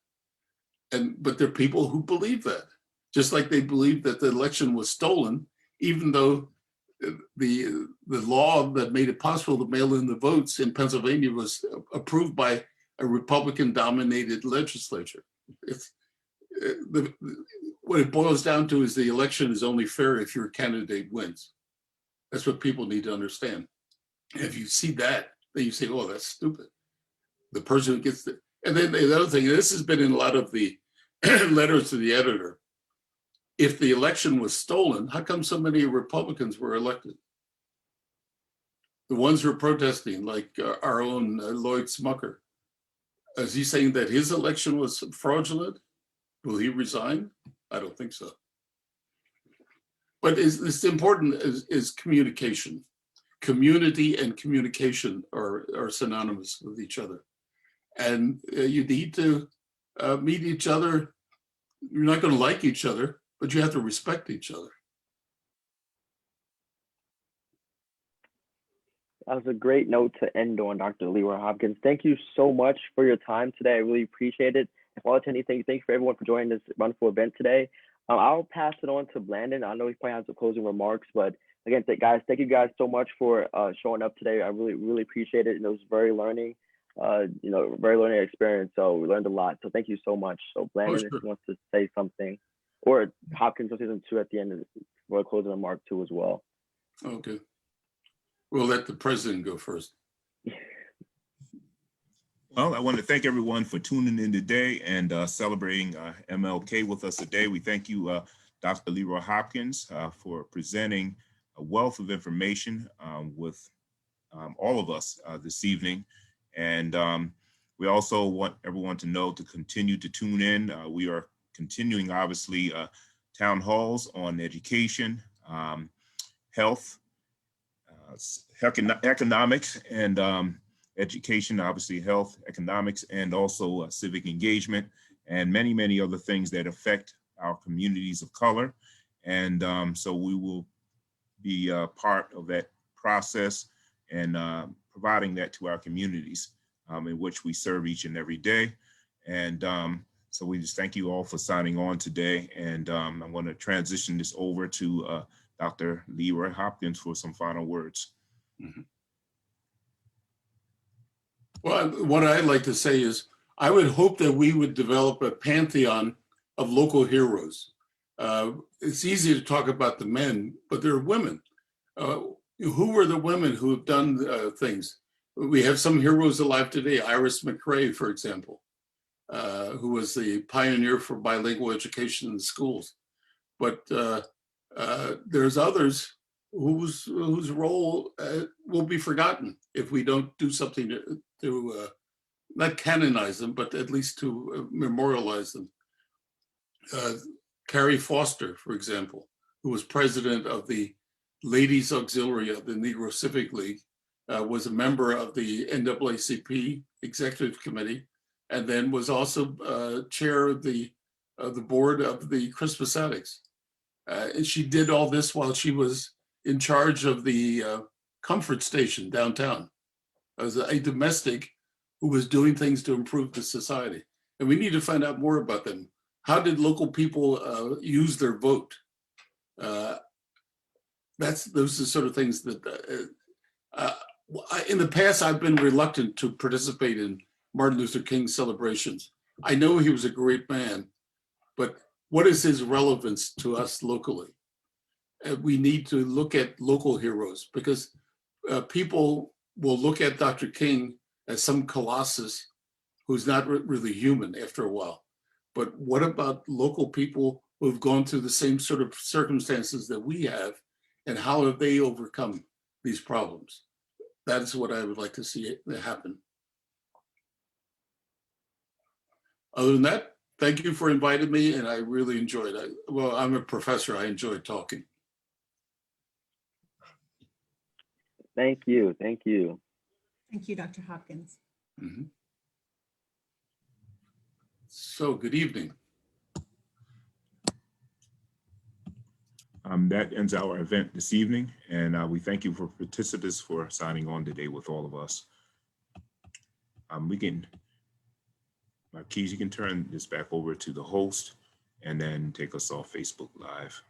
But there are people who believe that, just like they believe that the election was stolen, even though the law that made it possible to mail in the votes in Pennsylvania was approved by a Republican-dominated legislature. What it boils down to is the election is only fair if your candidate wins. That's what people need to understand. And if you see that, then you say, oh, that's stupid. The person who gets the, and then the other thing, this has been in a lot of the letters to the editor. If the election was stolen, how come so many Republicans were elected? The ones who are protesting, like our own Lloyd Smucker. Is he saying that his election was fraudulent? Will he resign? I don't think so. But it's important is communication. Community and communication are synonymous with each other. And you need to meet each other. You're not going to like each other, but you have to respect each other. That was a great note to end on, Dr. LeRoy Hopkins. Thank you so much for your time today. I really appreciate it. If all attending, thank you for everyone for joining this wonderful event today. I'll pass it on to Blandon. I know he probably has some closing remarks, but again, thank you guys so much for showing up today. I really appreciate it. And it was very learning, very learning experience. So we learned a lot. So thank you so much. So Blandon, sure. if you wants to say something, or Hopkins will say something too at the end for a closing remark too as well. Okay. We'll let the president go first. Well, I want to thank everyone for tuning in today and celebrating MLK with us today. We thank you, Dr. LeRoy Hopkins, for presenting a wealth of information with all of us this evening. And we also want everyone to know to continue to tune in. We are continuing, obviously, town halls on education, health, economics, and education, obviously health, economics, and also civic engagement, and many, many other things that affect our communities of color. And so we will be part of that process and providing that to our communities in which we serve each and every day. And so we just thank you all for signing on today. And I'm going to transition this over to Dr. LeRoy Hopkins for some final words. Mm-hmm. Well, what I'd like to say is I would hope that we would develop a pantheon of local heroes. It's easy to talk about the men, but there are women. Who were the women who have done things? We have some heroes alive today. Iris McRae, for example, who was the pioneer for bilingual education in the schools. But there's others whose role will be forgotten if we don't do something to not canonize them, but at least to memorialize them. Carrie Foster, for example, who was president of the Ladies Auxiliary of the Negro Civic League, was a member of the NAACP Executive Committee, and then was also chair of the board of the Crispus Attucks. And she did all this while she was in charge of the comfort station downtown as a domestic who was doing things to improve the society. And we need to find out more about them. How did local people use their vote? Those are the sort of things that, in the past, I've been reluctant to participate in Martin Luther King celebrations. I know he was a great man, but what is his relevance to us locally? We need to look at local heroes because people will look at Dr. King as some colossus who's not really human after a while. But what about local people who've gone through the same sort of circumstances that we have, and how have they overcome these problems? That is what I would like to see happen. Other than that, thank you for inviting me, and I really enjoyed it. Well, I'm a professor. I enjoy talking. Thank you. Thank you. Thank you, Dr. Hopkins. Mm-hmm. So, good evening. That ends our event this evening, and we thank you for participants for signing on today with all of us. Marquise, you can turn this back over to the host and then take us off Facebook Live.